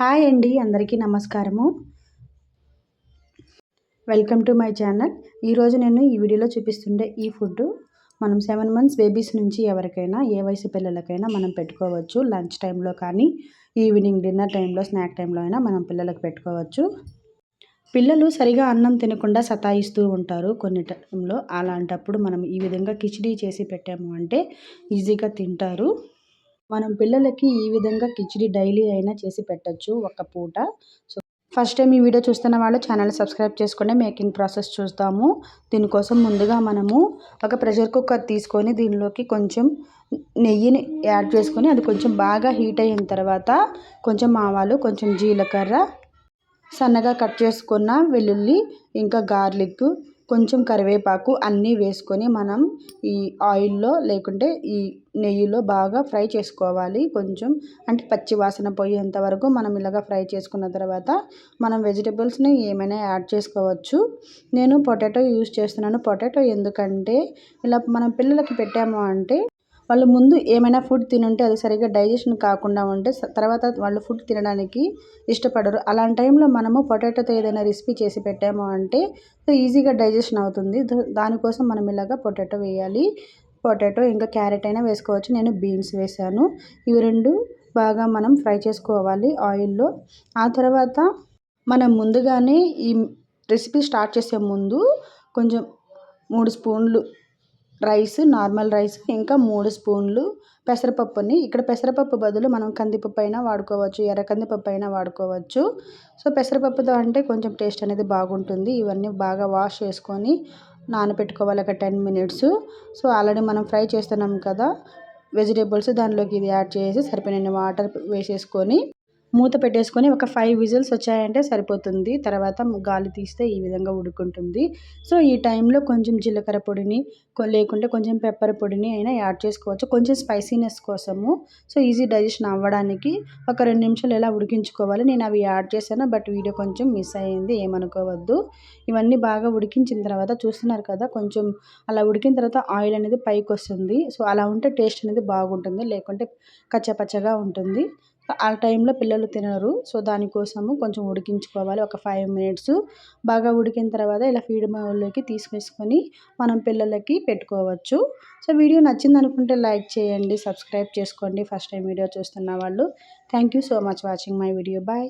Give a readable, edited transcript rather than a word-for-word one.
Hi అండి, అందరికీ నమస్కారము. Welcome to my channel. ఈరోజు నేను ఈ వీడియోలో చూపిస్తుండే ఈ ఫుడ్ మనం 7 మంత్స్ బేబీస్ నుంచి ఎవరికైనా ఏ వయసు పిల్లలకైనా మనం పెట్టుకోవచ్చు. లంచ్ టైంలో కానీ ఈవినింగ్ డిన్నర్ టైంలో స్నాక్ టైంలో అయినా మనం పిల్లలకు పెట్టుకోవచ్చు. పిల్లలు సరిగా అన్నం తినకుండా సతాయిస్తూ ఉంటారు కొన్ని టైంలో. అలాంటప్పుడు మనం ఈ విధంగా కిచిడీ చేసి పెట్టాము అంటే ఈజీగా తింటారు. మనం పిల్లలకి ఈ విధంగా కిచిడీ డైలీ అయినా చేసి పెట్టచ్చు ఒక పూట. సో ఫస్ట్ టైం ఈ వీడియో చూస్తున్న వాళ్ళు ఛానల్ సబ్స్క్రైబ్ చేసుకోండి. మేకింగ్ ప్రాసెస్ చూస్తాము. దీనికోసం ముందుగా మనము ఒక ప్రెషర్ కుక్కర్ తీసుకొని దీనిలోకి కొంచెం నెయ్యిని యాడ్ చేసుకొని అది కొంచెం బాగా హీట్ అయిన తర్వాత కొంచెం ఆవాలు, కొంచెం జీలకర్ర, సన్నగా కట్ చేసుకున్న వెల్లుల్లి, ఇంకా గార్లిక్, కొంచెం కరివేపాకు అన్నీ వేసుకొని మనం ఈ ఆయిల్లో లేకుంటే ఈ నెయ్యిలో బాగా ఫ్రై చేసుకోవాలి. కొంచెం అంటే పచ్చి వాసన పోయేంత వరకు మనం ఇలాగ ఫ్రై చేసుకున్న తర్వాత మనం వెజిటబుల్స్ని ఏమైనా యాడ్ చేసుకోవచ్చు. నేను పొటాటో యూస్ చేస్తున్నాను. పొటాటో ఎందుకంటే ఇలా మనం పిల్లలకి పెట్టాము అంటే వాళ్ళు ముందు ఏమైనా ఫుడ్ తినుంటే అది సరిగ్గా డైజెషన్ కాకుండా ఉంటే తర్వాత వాళ్ళు ఫుడ్ తినడానికి ఇష్టపడరు. అలాంటి టైంలో మనము పొటాటోతో ఏదైనా రెసిపీ చేసి పెట్టాము అంటే ఈజీగా డైజెషన్ అవుతుంది. దానికోసం మనం ఇలాగ పొటాటో వేయాలి. పొటాటో ఇంకా క్యారెట్ అయినా వేసుకోవచ్చు. నేను బీన్స్ వేసాను. ఇవి రెండు బాగా మనం ఫ్రై చేసుకోవాలి ఆయిల్లో. ఆ తర్వాత మనం ముందుగానే ఈ రెసిపీ స్టార్ట్ చేసే ముందు కొంచెం 3 స్పూన్లు రైస్, నార్మల్ రైస్, ఇంకా 3 స్పూన్లు పెసరపప్పుని, ఇక్కడ పెసరపప్పు బదులు మనం కందిపప్పు అయినా వాడుకోవచ్చు, ఎర్ర కందిపప్పు అయినా వాడుకోవచ్చు. సో పెసరపప్పుతో అంటే కొంచెం టేస్ట్ అనేది బాగుంటుంది. ఇవన్నీ బాగా వాష్ చేసుకొని నానబెట్టుకోవాలి ఒక 10 మినిట్స్. సో ఆల్రెడీ మనం ఫ్రై చేస్తున్నాం కదా వెజిటేబుల్స్, దానిలోకి ఇది యాడ్ చేసి సరిపోయిన వాటర్ వేసేసుకొని మూత పెట్టేసుకొని ఒక 5 విజిల్స్ వచ్చాయంటే సరిపోతుంది. తర్వాత గాలి తీస్తే ఈ విధంగా ఉడుకుంటుంది. సో ఈ టైంలో కొంచెం జీలకర్ర పొడిని లేకుంటే కొంచెం పెప్పర్ పొడిని అయినా యాడ్ చేసుకోవచ్చు, కొంచెం స్పైసీనెస్ కోసము. సో ఈజీ డైజెషన్ అవ్వడానికి ఒక 2 నిమిషాలు ఎలా ఉడికించుకోవాలి. నేను అవి యాడ్ చేశాను, బట్ వీడియో కొంచెం మిస్ అయ్యింది, ఏమనుకోవద్దు. ఇవన్నీ బాగా ఉడికించిన తర్వాత చూస్తున్నారు కదా, కొంచెం అలా ఉడికిన తర్వాత ఆయిల్ అనేది పైకి వస్తుంది. సో అలా ఉంటే టేస్ట్ అనేది బాగుంటుంది, లేకుంటే కచ్చపచ్చగా ఉంటుంది. ఆ టైంలో పిల్లలు తినరు. సో దానికోసము కొంచెం ఉడికించుకోవాలి ఒక 5 మినిట్స్. బాగా ఉడికిన తర్వాత ఇలా ఫీడ్ బౌల్లోకి తీసేసుకొని మనం పిల్లలకి పెట్టుకోవచ్చు. సో వీడియో నచ్చింది అనుకుంటే లైక్ చేయండి, సబ్స్క్రైబ్ చేసుకోండి ఫస్ట్ టైం వీడియో చూస్తున్న వాళ్ళు. Thank you so much watching my video. Bye.